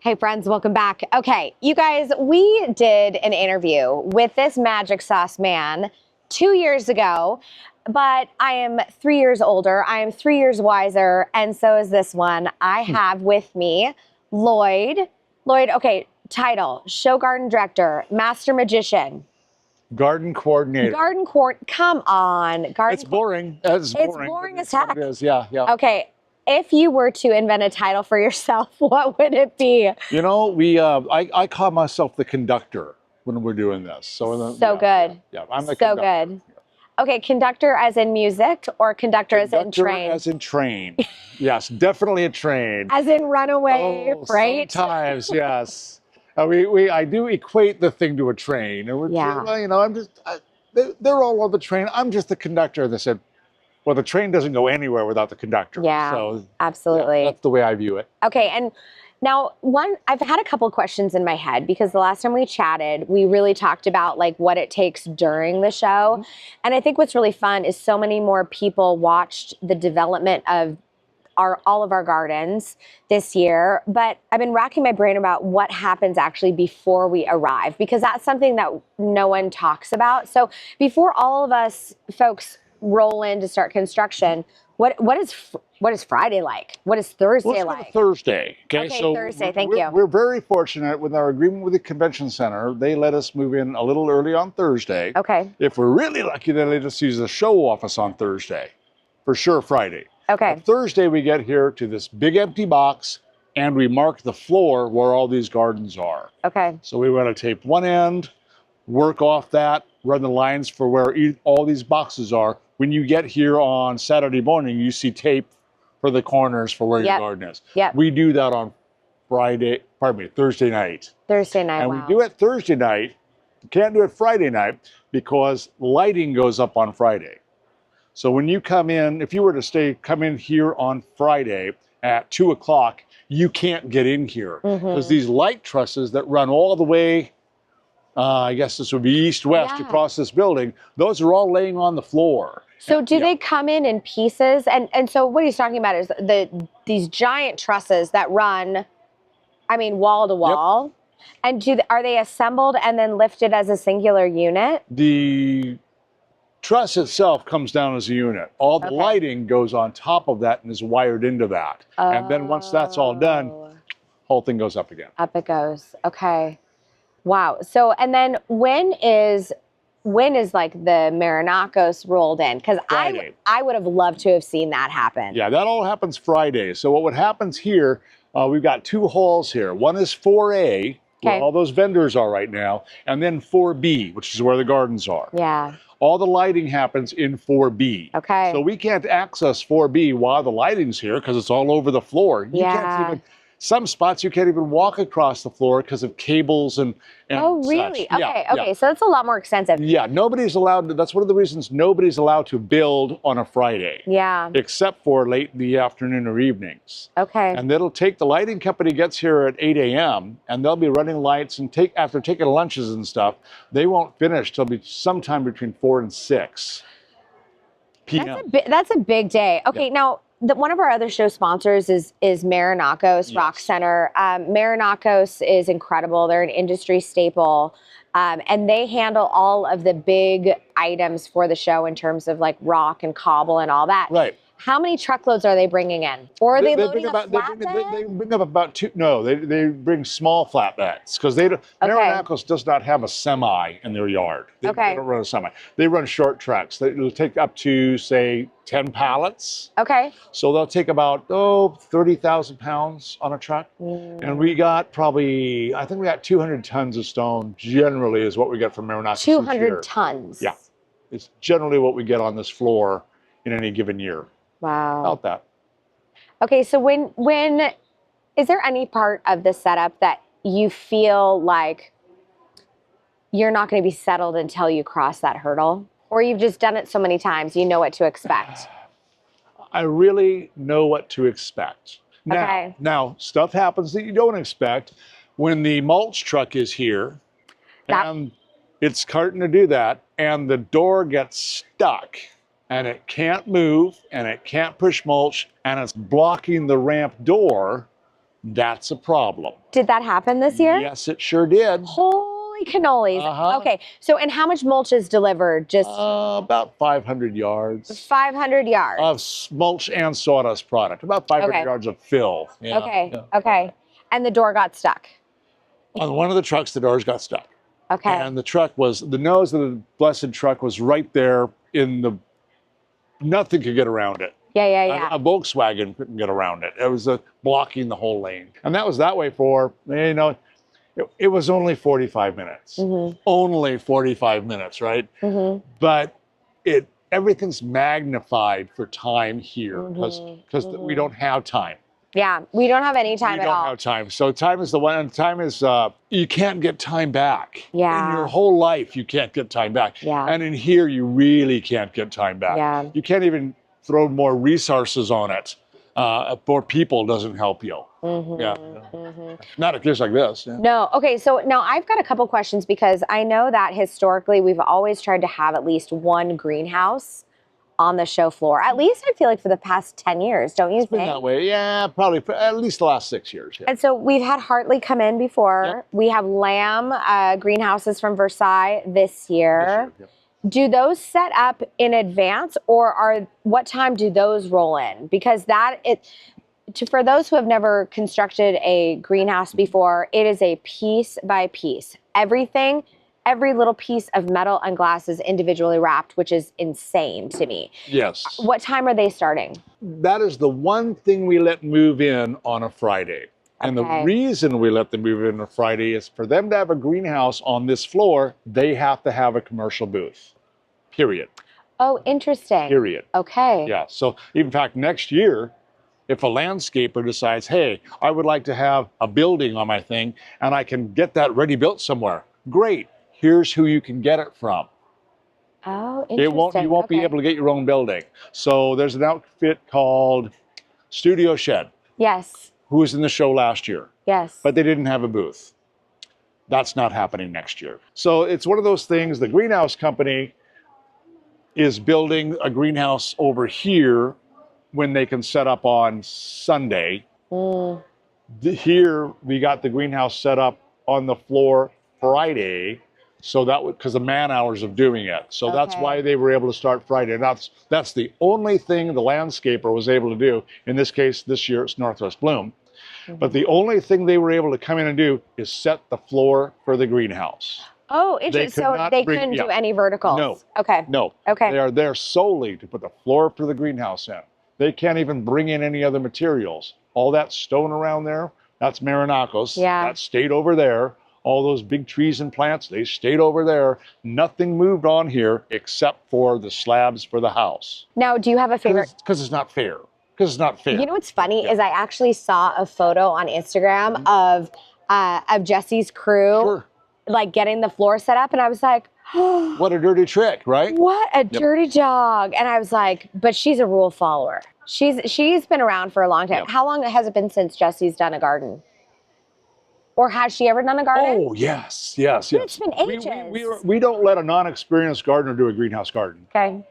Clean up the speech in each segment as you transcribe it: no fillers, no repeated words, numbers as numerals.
Hey friends, welcome back. Okay, you guys, we did an interview with this magic sauce man 2 years ago, but I am 3 years older. I am 3 years wiser, and so is this one. I have with me Lloyd. Lloyd, okay, title, show garden director, master magician. Garden coordinator. Come on. It's boring. It's boring as heck. It is, yeah. Okay, if you were to invent a title for yourself, what would it be? You know, I call myself the conductor when we're doing this. So good. Yeah, I'm the so conductor. good. Okay, conductor as in music or conductor as in train? Conductor as in train. Yes, definitely a train. As in runaway freight? Sometimes, yes. I do equate the thing to a train. And well, you know, they're all on the train. I'm just the conductor. They said, well, the train doesn't go anywhere without the conductor. Yeah, so, absolutely. Yeah, that's the way I view it. Okay, and now I've had a couple questions in my head because the last time we chatted, we really talked about like what it takes during the show. Mm-hmm. And I think what's really fun is so many more people watched the development of all of our gardens this year, but I've been racking my brain about what happens actually before we arrive, because that's something that no one talks about. So before all of us folks roll in to start construction, what is Friday like? What is Thursday like? Thursday. Okay, so Thursday. Thank you. We're very fortunate with our agreement with the convention center. They let us move in a little early on Thursday. Okay. If we're really lucky, they let us use the show office on Thursday. For sure, Friday. Okay. On Thursday, we get here to this big empty box, and we mark the floor where all these gardens are. Okay. So we want to tape one end, work off that, run the lines for where all these boxes are. When you get here on Saturday morning, you see tape for the corners for where your garden is. Yep. We do that on Thursday night. Thursday night, and we do it Thursday night. You can't do it Friday night because lighting goes up on Friday. So when you come in, if you were to come in here on Friday at 2 o'clock, you can't get in here because these light trusses that run all the way, I guess this would be east-west across this building, those are all laying on the floor. So do they come in pieces? And so what he's talking about is these giant trusses that run, I mean, wall to wall. Yep. And are they assembled and then lifted as a singular unit? The truss itself comes down as a unit. All the lighting goes on top of that and is wired into that. And then once that's all done, whole thing goes up again. Up it goes. Okay. Wow. So, and then when is like the Marinacos rolled in? Because I would have loved to have seen that happen. Yeah, that all happens Friday. So what happens here, we've got two halls here. One is 4A, where all those vendors are right now, and then 4B, which is where the gardens are. Yeah. All the lighting happens in 4B. Okay. So we can't access 4B while the lighting's here because it's all over the floor. You can't even, some spots you can't even walk across the floor because of cables and oh, really? Such. Okay. So that's a lot more extensive. Yeah, nobody's allowed to, that's one of the reasons nobody's allowed to build on a Friday. Yeah. Except for late in the afternoon or evenings. Okay. And the lighting company gets here at 8 a.m. and they'll be running lights and after taking lunches and stuff, they won't finish till sometime between 4 and 6 p.m. That's a big day. Okay, now, one of our other show sponsors is Marinacos Rock Center. Marinacos is incredible. They're an industry staple, and they handle all of the big items for the show in terms of like rock and cobble and all that. Right. How many truckloads are they bringing in? Or are they loading a flatbed? They bring up about two. No, they bring small flatbeds because Marinacos does not have a semi in their yard. They don't run a semi. They run short trucks. It'll take up to, say, 10 pallets. Okay. So they'll take about 30,000 pounds on a truck. And we got I think we got 200 tons of stone. Generally, is what we get from Marinacos. 200 tons. Yeah, it's generally what we get on this floor in any given year. Wow. About that. Okay, so when is there any part of the setup that you feel like you're not going to be settled until you cross that hurdle? Or you've just done it so many times, you know what to expect? I really know what to expect. Now, stuff happens that you don't expect. When the mulch truck is here, and it's starting to do that, and the door gets stuck, and it can't move, and it can't push mulch, and it's blocking the ramp door, That's a problem. Did that happen this year? Yes, it sure did. Holy cannolis. Uh-huh. Okay, so and how much mulch is delivered? Just About 500 yards 500 yards. of mulch and sawdust product. About 500 Okay. yards of fill. Yeah, Okay, yeah. okay. And the door got stuck. On one of the trucks, the doors got stuck. Okay. And the nose of the blessed truck was right there nothing could get around it. Yeah. A Volkswagen couldn't get around it. It was blocking the whole lane. And that was that way for, it was only 45 minutes. Mm-hmm. Only 45 minutes, right? Mm-hmm. But everything's magnified for time here because we don't have time. Yeah, we don't have any time at all. We don't have time. So time is you can't get time back. Yeah. In your whole life, you can't get time back. Yeah. And in here, you really can't get time back. Yeah. You can't even throw more resources on it. More people doesn't help you. Mm-hmm. Yeah. Mm-hmm. Not just like this. Yeah. No. Okay. So now I've got a couple questions because I know that historically we've always tried to have at least one greenhouse on the show floor. At least I feel like for the past 10 years, don't you think? Been that way. Yeah, probably for at least the last 6 years. Yeah. And so we've had Hartley come in before. Yep. We have Lamb greenhouses from Versailles this year. Yep. Do those set up in advance, or what time do those roll in? Because for those who have never constructed a greenhouse before, it is a piece by piece. Every little piece of metal and glass is individually wrapped, which is insane to me. Yes. What time are they starting? That is the one thing we let move in on a Friday. And the reason we let them move in on a Friday is for them to have a greenhouse on this floor, they have to have a commercial booth. Period. Oh, interesting. Period. Okay. Yeah. So in fact, next year, if a landscaper decides, hey, I would like to have a building on my thing and I can get that ready built somewhere, great. Here's who you can get it from. Oh, interesting. You won't be able to get your own building. So there's an outfit called Studio Shed. Yes. Who was in the show last year. Yes. But they didn't have a booth. That's not happening next year. So it's one of those things, the greenhouse company is building a greenhouse over here when they can set up on Sunday. Here, we got the greenhouse set up on the floor Friday. So because the man hours of doing it. So that's why they were able to start Friday. And that's the only thing the landscaper was able to do. In this case, this year it's Northwest Bloom. Mm-hmm. But the only thing they were able to come in and do is set the floor for the greenhouse. Oh, interesting. So they couldn't do any verticals? No. Okay. No. Okay. They are there solely to put the floor for the greenhouse in. They can't even bring in any other materials. All that stone around there, that's Marinakos. Yeah. That stayed over there. All those big trees and plants, they stayed over there. Nothing moved on here except for the slabs for the house. Now, do you have a favorite? Because it's not fair. Because it's not fair. You know what's funny is I actually saw a photo on Instagram of Jesse's crew, like getting the floor set up, and I was like, what a dirty trick, right? What a dirty dog. And I was like, but she's a rule follower. She's been around for a long time. Yep. How long has it been since Jesse's done a garden? Or has she ever done a garden? Oh, yes. It's been ages. We don't let a non-experienced gardener do a greenhouse garden. Okay.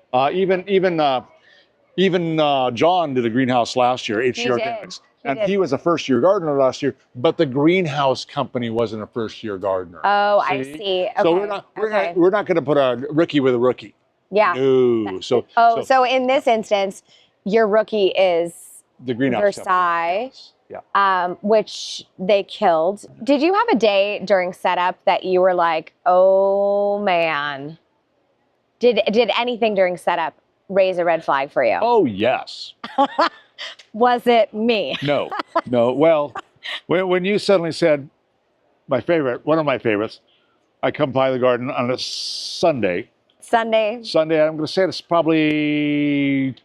Even John did a greenhouse last year, HG Organics. He was a first-year gardener last year, but the greenhouse company wasn't a first-year gardener. Oh, I see. Okay. So we're not going to put a rookie with a rookie. Yeah. No. So in this instance, your rookie is the greenhouse Versailles. Company. Yeah. Which they killed. Did you have a day during setup that you were like, oh man? Did anything during setup raise a red flag for you? Oh, yes. Was it me? No. Well, when you suddenly said, one of my favorites, I come by the garden on a Sunday. Sunday, I'm going to say it's probably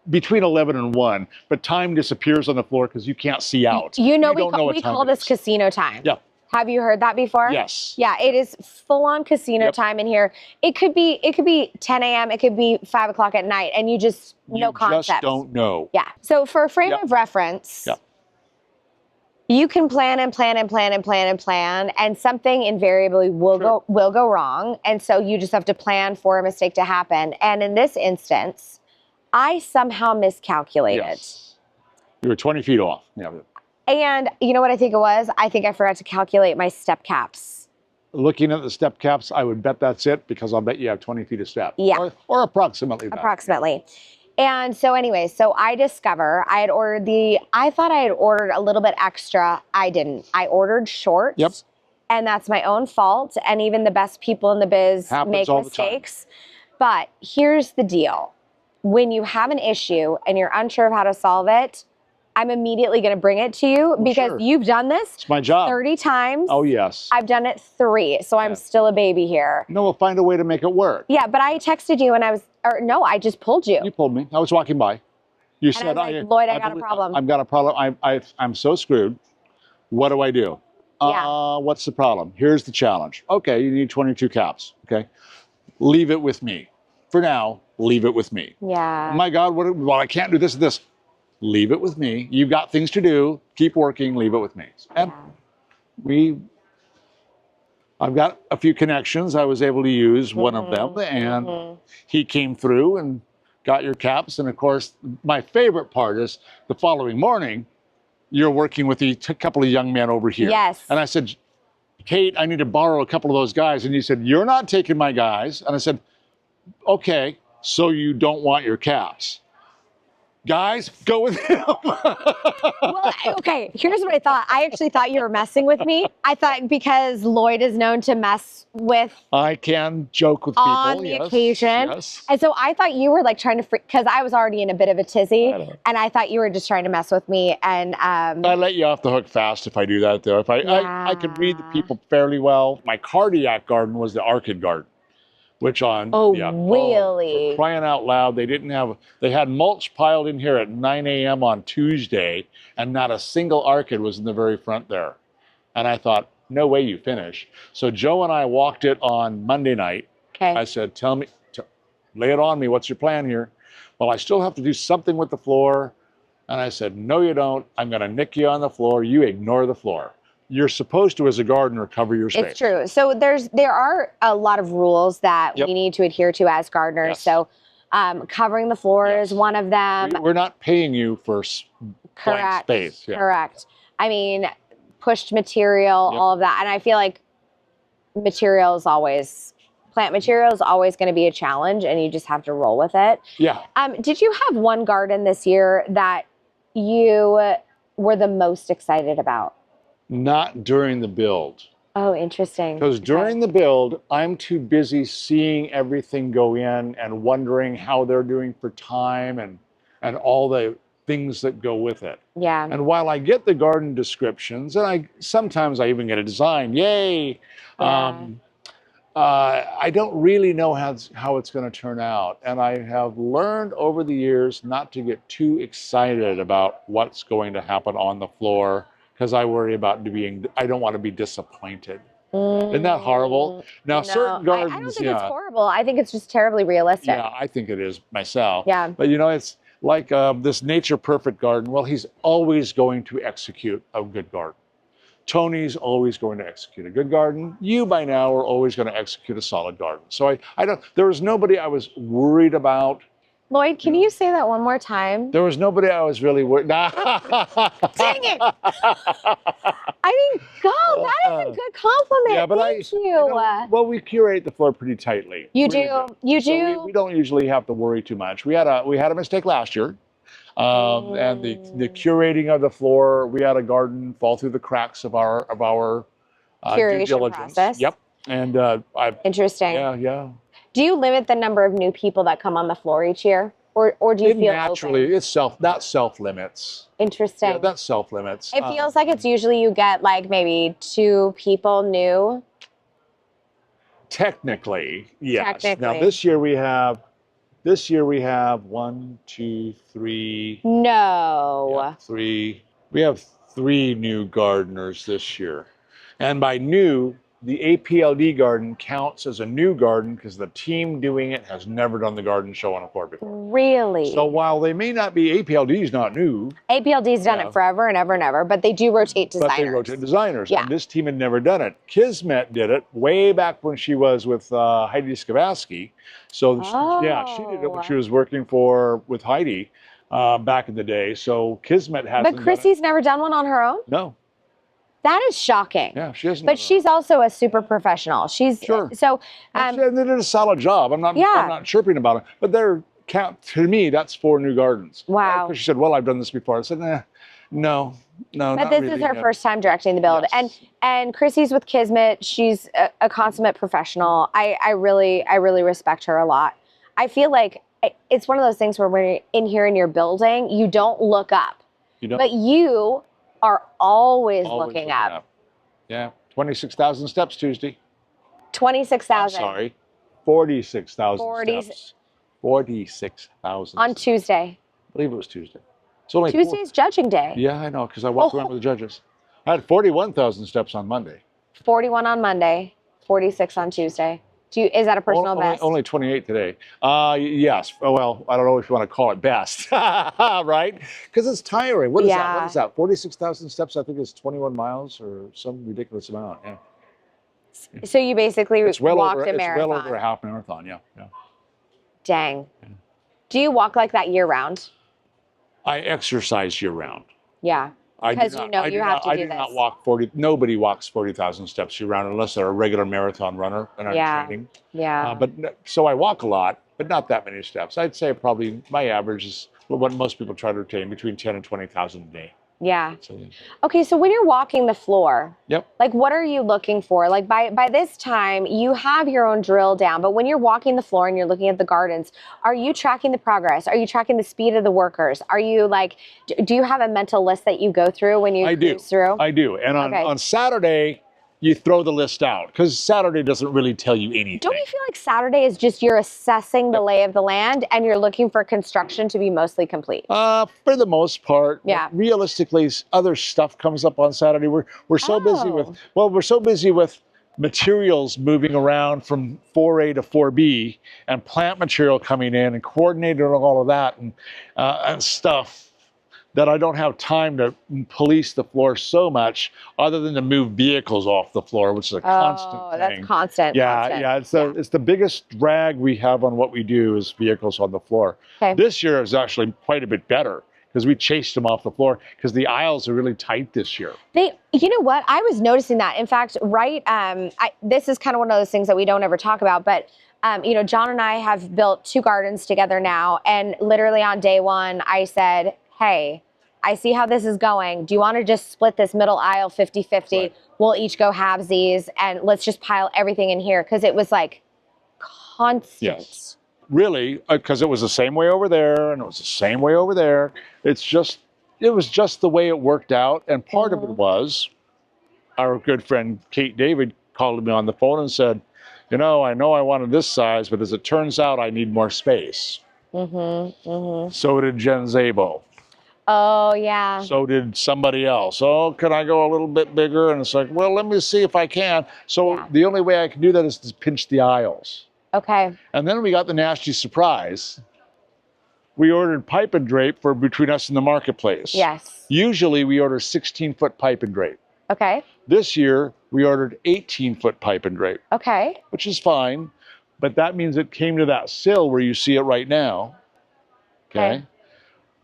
between 11 and 1, but time disappears on the floor because you can't see out. We call this casino time. Yeah. Have you heard that before? Yes. Yeah, it is full-on casino time in here. It could be 10 a.m., it could be 5 o'clock at night, and no concept. You just don't know. Yeah. So for a frame of reference, you can plan and plan and plan and plan and plan, and something invariably will go wrong, and so you just have to plan for a mistake to happen. And in this instance, I somehow miscalculated. Yes. You were 20 feet off. Yeah. And you know what I think it was? I think I forgot to calculate my step caps. Looking at the step caps, I would bet that's it, because I'll bet you have 20 feet of step. Yeah. Or approximately that. Approximately. And so anyway, so I discover I thought I had ordered a little bit extra. I didn't. I ordered shorts. Yep. And that's my own fault. And even the best people in the biz make mistakes. But here's the deal. When you have an issue and you're unsure of how to solve it, I'm immediately going to bring it to you because you've done this. It's my job. 30 times. Oh, yes. I've done it 3, so I'm still a baby here. No, we'll find a way to make it work. Yeah, but I texted you and I just pulled you. You pulled me. I was walking by. You said, I was like, Lloyd, I got a problem. I've got a problem. I'm so screwed. What do I do? What's the problem? Here's the challenge. Okay, you need 22 caps. Okay, leave it with me. For now, leave it with me. Yeah. My God, well, I can't do this and this. Leave it with me. You've got things to do. Keep working. Leave it with me. And I've got a few connections. I was able to use one of them, and he came through and got your caps. And of course, my favorite part is the following morning, you're working with a couple of young men over here. Yes. And I said, Kate, I need to borrow a couple of those guys. And you said, you're not taking my guys. And I said, okay, so you don't want your caps. Guys, go with him. Well, okay, here's what I thought. I actually thought you were messing with me. I thought because Lloyd is known to mess with. I can joke with people. On the occasion. Yes. And so I thought you were like trying to because I was already in a bit of a tizzy. And I thought you were just trying to mess with me. And I let you off the hook fast if I do that, though. If I can read the people fairly well. My cardiac garden was the orchid garden. Which really? For crying out loud, they had mulch piled in here at 9 a.m. on Tuesday, and not a single orchid was in the very front there. And I thought, no way you finish. So Joe and I walked it on Monday night. Okay. I said, lay it on me. What's your plan here? Well, I still have to do something with the floor. And I said, no, you don't. I'm going to nick you on the floor. You ignore the floor. You're supposed to, as a gardener, cover your space. It's true. So there are a lot of rules that we need to adhere to as gardeners. Yes. So covering the floor is one of them. We're not paying you for blank space. Yeah. Correct. I mean, pushed material, all of that. And I feel like plant material is always going to be a challenge, and you just have to roll with it. Yeah. Did you have one garden this year that you were the most excited about? Not during the build. Oh, interesting. Because during the build, I'm too busy seeing everything go in and wondering how they're doing for time and all the things that go with it. Yeah. And while I get the garden descriptions, and sometimes I even get a design, yay, I don't really know how it's going to turn out. And I have learned over the years not to get too excited about what's going to happen on the floor, because I worry about I don't want to be disappointed. Isn't that horrible? Now, certain gardens, I don't think it's horrible. I think it's just terribly realistic. Yeah, I think it is myself. Yeah. But it's like this Nature Perfect garden. Well, he's always going to execute a good garden. Tony's always going to execute a good garden. You by now are always going to execute a solid garden. So there was nobody I was worried about. Lloyd, can you say that one more time? There was nobody I was really worried. Dang it! I mean, God, that is a good compliment. Yeah, but Thank you. Well, we curate the floor pretty tightly. You do. You do. So we don't usually have to worry too much. We had a mistake last year, and the curating of the floor. We had a garden fall through the cracks of our curation due diligence. Process. Yep. And interesting. Yeah. Do you limit the number of new people that come on the floor each year? Or do you feel naturally open? That self limits. Interesting. Yeah, that self limits. It feels like it's usually you get like maybe 2 people new. Technically, yes. Now this year we have 1, 2, 3. No. Yeah, 3. We have 3 new gardeners this year. And by new, the APLD garden counts as a new garden because the team doing it has never done the garden show on a floor before. Really? So while they may not be, APLD's not new. APLD's done it forever and ever and ever, but they do rotate designers. But they rotate designers, yeah. And this team had never done it. Kismet did it way back when she was with Heidi Skavatsky. So she did it when she was working with Heidi. back in the day. So Kismet hasn't But done it. Chrissy's never done one on her own? No. That is shocking. Yeah, she hasn't. But she's also a super professional. She's Sure. so They did a solid job. I'm not chirping about it. But to me, that's 4 new gardens. Wow. Because she said, well, I've done this before. I said, no, but not this really. is her first time directing the build. Yes. And Chrissy's with Kismet. She's a consummate professional. I really respect her a lot. I feel like it's one of those things where when you're in here and you're building, you don't look up. You don't. But you are always looking up. Yeah, 26,000 steps Tuesday. 26,000. Sorry, 46,000 steps. 46,000 on Tuesday. I believe it was Tuesday. It's only Tuesday's judging day. Yeah, I know, because I walked around with the judges. I had 41,000 steps on Monday. 41 on Monday, 46 on Tuesday. Is that a personal best? Only 28 today. Yes. Well, I don't know if you want to call it best, right? Because it's tiring. What is that? What is that? 46,000 steps, I think is 21 miles or some ridiculous amount. Yeah. So you basically walked a marathon. It's well over a half marathon, yeah. Dang. Yeah. Do you walk like that year round? I exercise year round. Yeah. Because you have to do this. I do not walk 40. Nobody walks 40,000 steps year round unless they're a regular marathon runner and I'm training. Yeah. So I walk a lot, but not that many steps. I'd say probably my average is what most people try to attain, between 10 and 20,000 a day. Yeah. So, yeah. Okay, so when you're walking the floor, yep. Like what are you looking for? Like by this time, you have your own drill down, but when you're walking the floor and you're looking at the gardens, are you tracking the progress? Are you tracking the speed of the workers? Are you like, do you have a mental list that you go through when you cruise through? I do. And on Saturday, you throw the list out because Saturday doesn't really tell you anything. Don't you feel like Saturday is just you're assessing the lay of the land and you're looking for construction to be mostly complete? For the most part. Yeah. Realistically, other stuff comes up on Saturday. We're so busy with materials moving around from 4A to 4B and plant material coming in and coordinating all of that and stuff, that I don't have time to police the floor so much other than to move vehicles off the floor, which is a constant thing. That's constant. Yeah. It's the biggest drag we have on what we do is vehicles on the floor. Okay. This year is actually quite a bit better because we chased them off the floor because the aisles are really tight this year. You know what? I was noticing that. In fact, this is kind of one of those things that we don't ever talk about, but John and I have built 2 gardens together now, and literally on day 1, I said, hey, I see how this is going. Do you want to just split this middle aisle 50-50? Right. We'll each go halvesies and let's just pile everything in here. Because it was like constant. Yes. Really, because it was the same way over there and it was the same way over there. It was just the way it worked out. And part of it was our good friend Kate David called me on the phone and said, I know I wanted this size, but as it turns out, I need more space. So did Jen Zabo. Oh, yeah. So did somebody else. Oh, can I go a little bit bigger? And it's like, well, let me see if I can. So the only way I can do that is to pinch the aisles. Okay. And then we got the nasty surprise. We ordered pipe and drape for between us and the marketplace. Yes. Usually we order 16-foot pipe and drape. Okay. This year we ordered 18-foot pipe and drape. Okay. Which is fine, but that means it came to that sill where you see it right now. Okay.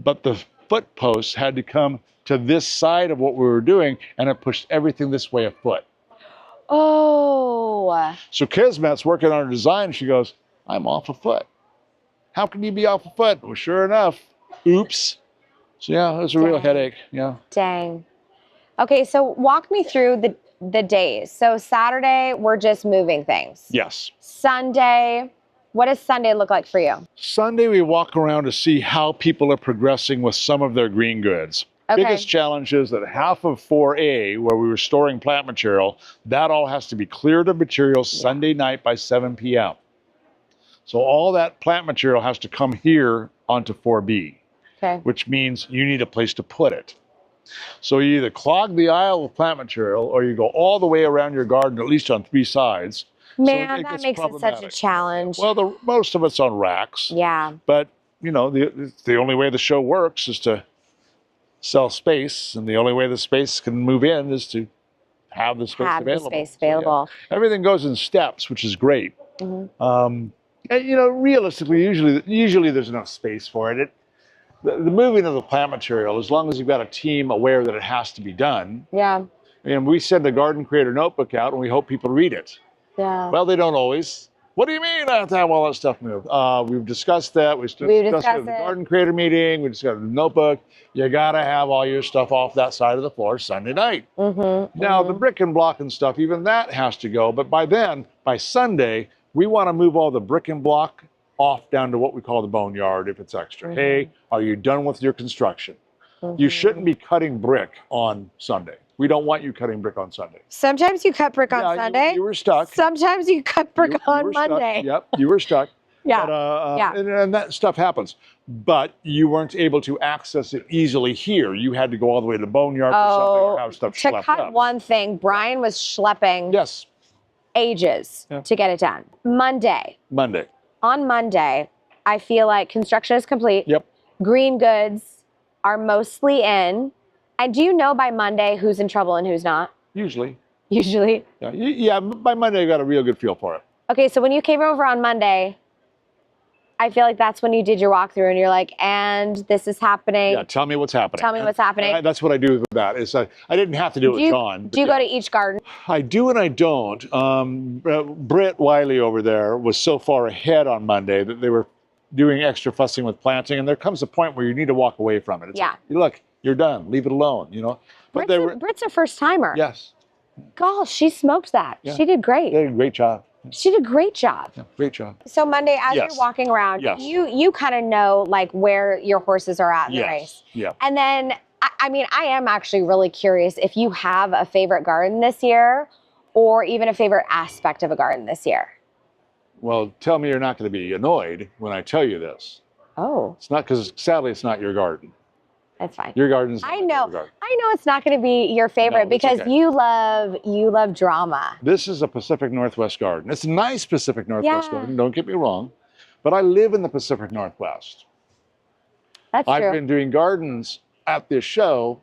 But the foot posts had to come to this side of what we were doing, and it pushed everything this way a foot. Oh. So Kismet's working on her design. She goes, I'm off a foot. How can you be off a foot? Well, sure enough, oops. So yeah, it was a real headache. Yeah. Dang. Okay, so walk me through the days. So Saturday, we're just moving things. Yes. Sunday, what does Sunday look like for you? Sunday, we walk around to see how people are progressing with some of their green goods. Okay. Biggest challenge is that half of 4A, where we were storing plant material, that all has to be cleared of material Sunday night by 7 p.m. So all that plant material has to come here onto 4B, which means you need a place to put it. So you either clog the aisle with plant material or you go all the way around your garden, at least on 3 sides. Man, that makes it such a challenge. Well, most of it's on racks. Yeah. But, the only way the show works is to sell space, and the only way the space can move in is to have the space available. So, everything goes in steps, which is great. And, realistically, usually there's enough space for it. the moving of the plant material, as long as you've got a team aware that it has to be done. Yeah. And we send a garden creator notebook out and we hope people read it. Yeah. Well, they don't always. What do you mean I have to have all that stuff moved? We've discussed that. We've discussed it at the garden creator meeting. We discussed the notebook. You got to have all your stuff off that side of the floor Sunday night. Now, the brick and block and stuff, even that has to go. But by then, by Sunday, we want to move all the brick and block off down to what we call the boneyard if it's extra. Hey, are you done with your construction? You shouldn't be cutting brick on Sunday. We don't want you cutting brick on Sunday. Sometimes you cut brick on Sunday. You were stuck. Sometimes you cut brick on Monday. Yep, you were stuck. Yeah. But, and that stuff happens. But you weren't able to access it easily here. You had to go all the way to the boneyard for something or have stuff schlepped up. To cut one thing, Brian was schlepping ages to get it done. Monday. On Monday, I feel like construction is complete. Yep. Green goods are mostly in. And do you know by Monday who's in trouble and who's not? Usually. Yeah, by Monday I got a real good feel for it. Okay, so when you came over on Monday, I feel like that's when you did your walkthrough and you're like, and this is happening. Yeah, tell me what's happening. Tell me what's happening. That's what I do with that. Is I didn't have to do it with John. Do you go to each garden? I do and I don't. Britt Wiley over there was so far ahead on Monday that they were doing extra fussing with planting, and there comes a point where you need to walk away from it. It's like, look, you're done. Leave it alone, you know. But Britt's a first timer. Yes. Gosh, she smoked that. Yeah. She did great. They did a great job. She did a great job. Yeah, great job. So Monday, as you're walking around, you kind of know like where your horses are at in the race. Yeah. And then, I mean, I am actually really curious if you have a favorite garden this year, or even a favorite aspect of a garden this year. Well, tell me you're not going to be annoyed when I tell you this. Oh. It's not, because sadly it's not your garden. That's fine. Your garden's I know it's not going to be your favorite because you love drama. This is a Pacific Northwest garden. It's a nice Pacific Northwest garden, don't get me wrong, but I live in the Pacific Northwest. That's true. I've been doing gardens at this show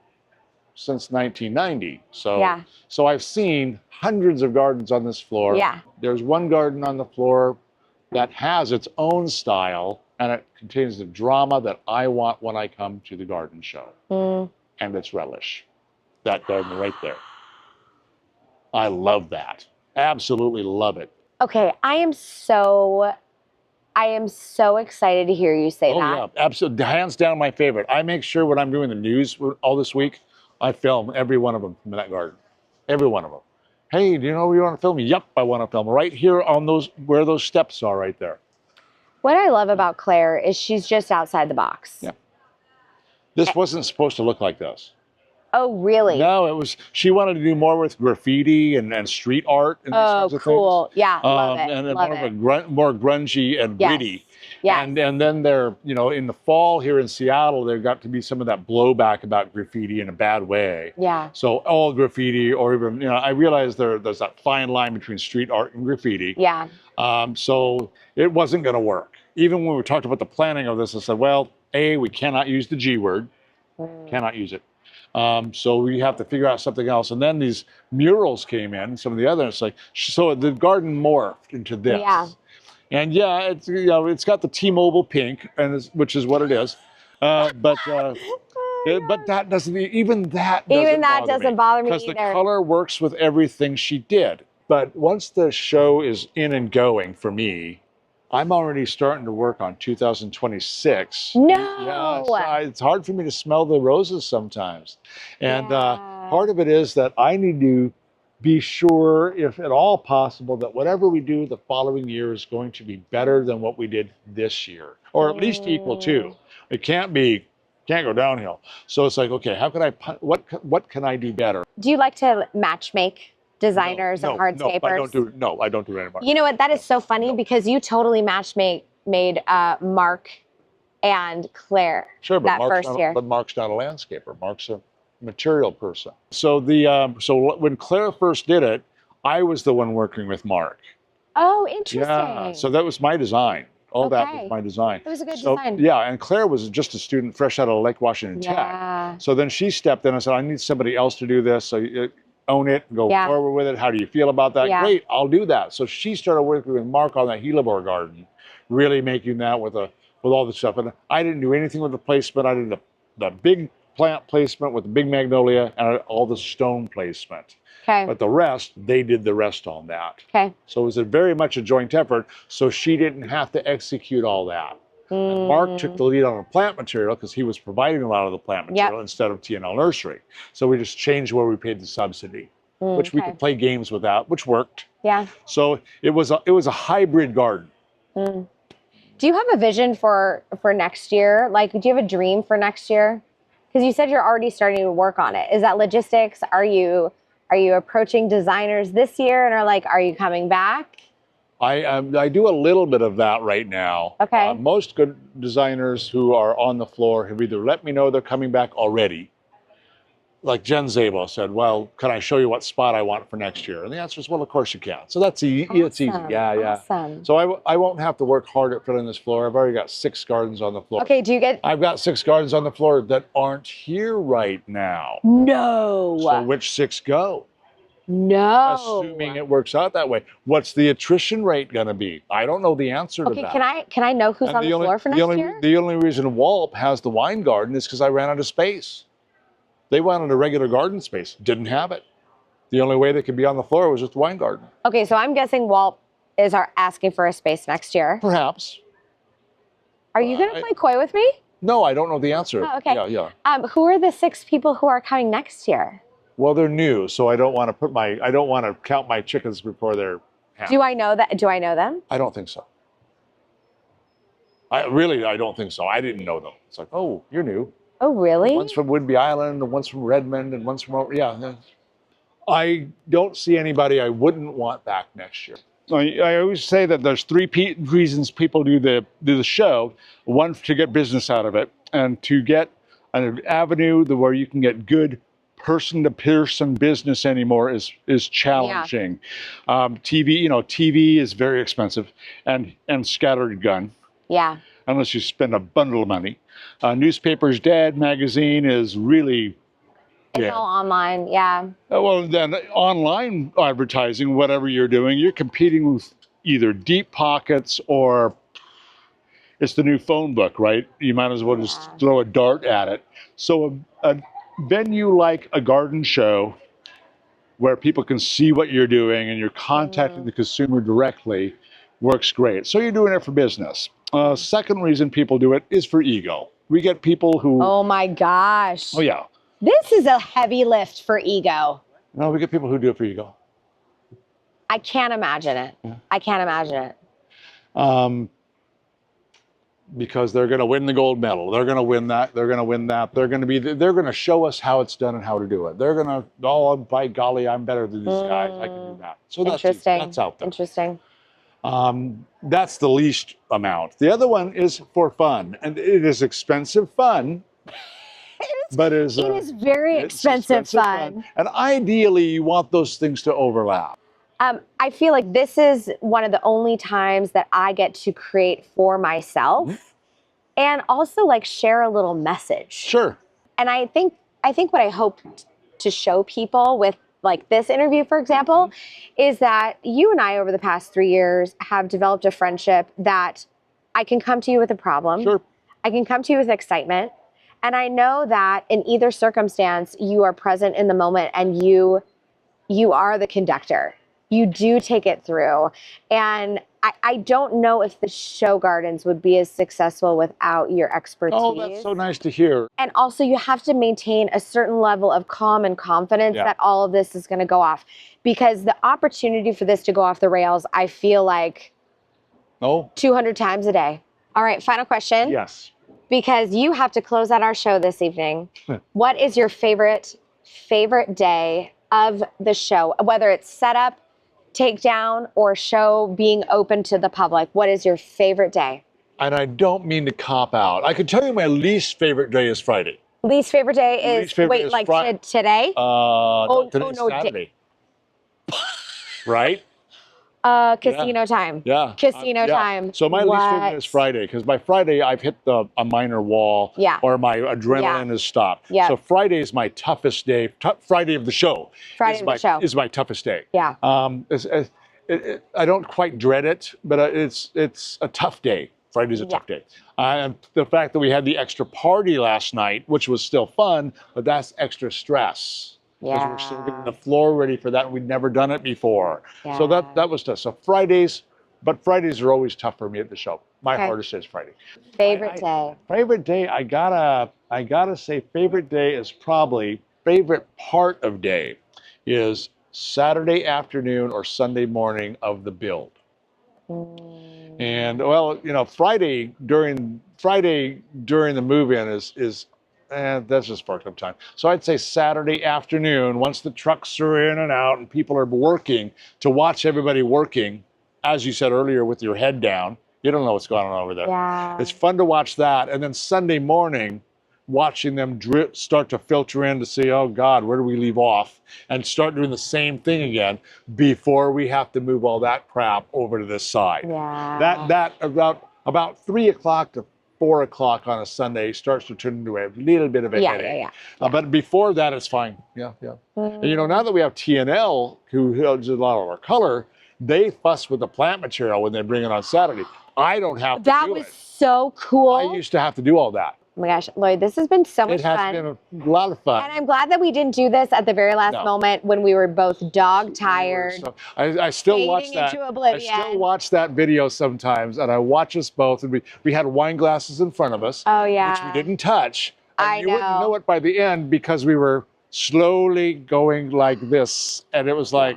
since 1990. So I've seen hundreds of gardens on this floor. Yeah. There's one garden on the floor that has its own style, and it contains the drama that I want when I come to the garden show. And it's relish. That garden right there. I love that. Absolutely love it. Okay, I am so excited to hear you say that. Oh yeah, absolutely. Hands down my favorite. I make sure when I'm doing the news all this week, I film every one of them from that garden. Every one of them. Hey, do you know where you want to film? Yep, I want to film right here on those, where those steps are right there. What I love about Claire is she's just outside the box. Yeah. This wasn't supposed to look like this. Oh, really? No, it was, she wanted to do more with graffiti and street art and these kinds of cool. things. Yeah, love it. And then love more grungy and gritty. Yes. And then they're, you know, in the fall here in Seattle, there got to be some of that blowback about graffiti in a bad way. Yeah. So all graffiti, or even, you know, I realized there's that fine line between street art and graffiti. Yeah. So it wasn't going to work. Even when we talked about the planning of this, I said, well, A, we cannot use the G word. Cannot use it. So we have to figure out something else. And then these murals came in, some of the others, like, so the garden morphed into this. Yeah. And yeah, it's, you know, it's got the T-Mobile pink, and which is what it is. But that doesn't, even that doesn't bother me. Because the color works with everything she did. But once the show is in and going for me, I'm already starting to work on 2026. No. Yeah, it's hard for me to smell the roses sometimes. And part of it is that I need to be sure, if at all possible, that whatever we do the following year is going to be better than what we did this year, or at least equal to. It can't go downhill. So it's like, okay, how can what can I do better? Do you like to match make designers and hardscapers? I don't do any more. You know what? That is so funny because you totally made Mark and Claire that first year. But Mark's not a landscaper. Mark's a material person. So so when Claire first did it, I was the one working with Mark. Oh, interesting. Yeah. So that was my design. All that was my design. It was a good design. Yeah, and Claire was just a student fresh out of Lake Washington Tech. So then she stepped in and said, I need somebody else to do this. So own it, go forward with it. How do you feel about that? Great, I'll do that. So she started working with Mark on that Helibor garden, really making that with with all the stuff. And I didn't do anything with the placement. I did the big plant placement with the big magnolia and all the stone placement. Okay. But the rest, they did the rest on that. Okay. So it was very much a joint effort. So she didn't have to execute all that. And Mark took the lead on the plant material because he was providing a lot of the plant material instead of T&L Nursery. So we just changed where we paid the subsidy, which we could play games with that, which worked. Yeah. So it was a hybrid garden. Do you have a vision for next year? Like, do you have a dream for next year? Because you said you're already starting to work on it. Is that logistics? Are you approaching designers this year and are like, are you coming back? I do a little bit of that right now. Okay. Most good designers who are on the floor have either let me know they're coming back already. Like Jen Zabo said, well, can I show you what spot I want for next year? And the answer is, well, of course you can. So that's easy. Awesome. It's easy. Yeah. Awesome. So I won't have to work hard at filling this floor. I've already got 6 gardens on the floor. Okay, I've got 6 gardens on the floor that aren't here right now. No. So which 6 go? No. Assuming it works out that way. What's the attrition rate going to be? I don't know the answer to that. Okay, can I know who's on the floor for next year? The only reason Walp has the wine garden is because I ran out of space. They wanted a regular garden space, didn't have it. The only way they could be on the floor was with the wine garden. Okay, so I'm guessing Walp is asking for a space next year. Perhaps. Are you going to play coy with me? No, I don't know the answer. Oh, okay. Yeah. Who are the 6 people who are coming next year? Well, they're new, so I don't want to count my chickens before they're hatched. Do I know them? I don't think so. I don't think so. I didn't know them. It's like, oh, you're new. Oh, really? One's from Whidbey Island, and one's from Redmond, and one's from I don't see anybody I wouldn't want back next year. I always say that there's 3 reasons people do the show. One, to get business out of it, and to get an avenue where you can get good person-to-person business anymore is challenging. Yeah. TV is very expensive and scattergun. Yeah. Unless you spend a bundle of money. Newspaper's dead. Magazine is really It's all online, yeah. Well, then online advertising, whatever you're doing, you're competing with either deep pockets or it's the new phone book, right? You might as well just throw a dart at it. So a venue like a garden show where people can see what you're doing and you're contacting the consumer directly works great. So you're doing it for business. Second reason people do it is for ego. We get people who... Oh my gosh. Oh yeah. This is a heavy lift for ego. No, we get people who do it for ego. I can't imagine it. Yeah. I can't imagine it. Because they're going to win the gold medal. They're going to win that. They're going to win that. They're going to show us how it's done and how to do it. They're going to, oh, by golly, I'm better than these guys. I can do that. So that's out there. Interesting. That's the least amount. The other one is for fun, and it is expensive fun. It is very expensive fun. And ideally, you want those things to overlap. I feel like this is one of the only times that I get to create for myself and also like share a little message. Sure. And I think what I hope to show people with like this interview, for example, is that you and I over the past 3 years have developed a friendship that I can come to you with a problem. Sure. I can come to you with excitement. And I know that in either circumstance, you are present in the moment and you are the conductor. You do take it through. And I don't know if the show gardens would be as successful without your expertise. Oh, that's so nice to hear. And also you have to maintain a certain level of calm and confidence that all of this is going to go off. Because the opportunity for this to go off the rails, I feel like 200 times a day. All right, final question. Yes. Because you have to close out our show this evening. What is your favorite day of the show? Whether it's setup, takedown, or show being open to the public. What is your favorite day? And I don't mean to cop out. I can tell you my least favorite day is Friday. Least favorite day is, today? Today's Saturday. Right? Casino time. Yeah. Casino time. So my least favorite is Friday, because by Friday I've hit a minor wall, or my adrenaline has stopped. Yeah. So Friday is my toughest day. Friday of the show. Is my toughest day. Yeah. I don't quite dread it, but it's a tough day. Friday's a Yeah. tough day. And the fact that we had the extra party last night, which was still fun, but that's extra stress. Because we're still getting the floor ready for that, and we'd never done it before. Yeah. So that was tough. So Fridays are always tough for me at the show. My hardest day is Friday. Favorite day? Favorite day, I gotta say, favorite day is probably, favorite part of day is Saturday afternoon or Sunday morning of the build. And well, you know, Friday during the move-in is that's just fucked up time. So I'd say Saturday afternoon, once the trucks are in and out and people are working, to watch everybody working, as you said earlier, with your head down. You don't know what's going on over there. Yeah. It's fun to watch that. And then Sunday morning, watching them start to filter in to see, oh God, where do we leave off? And start doing the same thing again before we have to move all that crap over to this side. Yeah. That about 3 o'clock to 4 o'clock on a Sunday starts to turn into a little bit of a headache. But before that, it's fine. Yeah. And you know, now that we have TNL, who does a lot of our color, they fuss with the plant material when they bring it on Saturday. I don't have to do it. That was so cool. I used to have to do all that. Oh my gosh, Lloyd, this has been so much fun. It has been a lot of fun. And I'm glad that we didn't do this at the very last moment when we were both dog tired. I still watch that. I still watch that video sometimes, and I watch us both. And we had wine glasses in front of us, which we didn't touch. And you wouldn't know it by the end because we were slowly going like this, and it was like,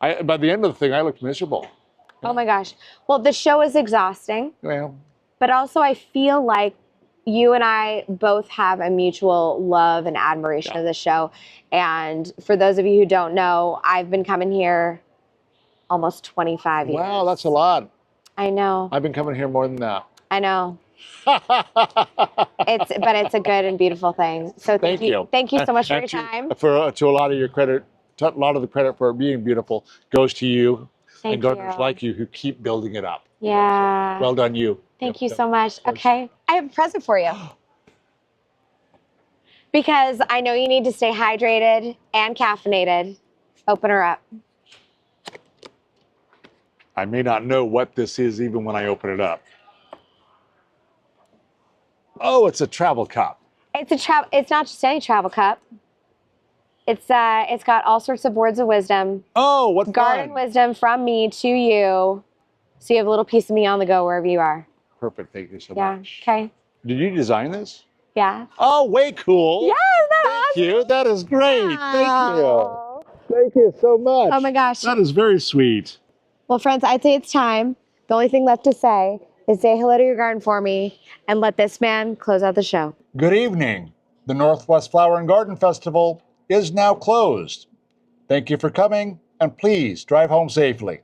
by the end of the thing, I looked miserable. Oh my gosh. Well, the show is exhausting. Well, but also I feel like you and I both have a mutual love and admiration of the show. And for those of you who don't know, I've been coming here almost 25 years. Wow, that's a lot. I know. I've been coming here more than that. I know. But it's a good and beautiful thing. So thank you. Thank you so much for your time. To a lot of your credit, a lot of the credit for it being beautiful goes to you and gardeners like you who keep building it up. Yeah. So, well done, you. Thank you so much. Okay, I have a present for you. Because I know you need to stay hydrated and caffeinated. Open her up. I may not know what this is even when I open it up. Oh, it's a travel cup. It's not just any travel cup. It's got all sorts of words of wisdom. Oh, what garden wisdom from me to you, so you have a little piece of me on the go wherever you are. Perfect. Thank you so much. Okay. Did you design this? Yeah. Oh, way cool. Yeah, isn't that awesome? Thank you. That is great. Thank you. Thank you so much. Oh my gosh. That is very sweet. Well, friends, I'd say it's time. The only thing left to say is say hello to your garden for me and let this man close out the show. Good evening. The Northwest Flower and Garden Festival is now closed. Thank you for coming, and please drive home safely.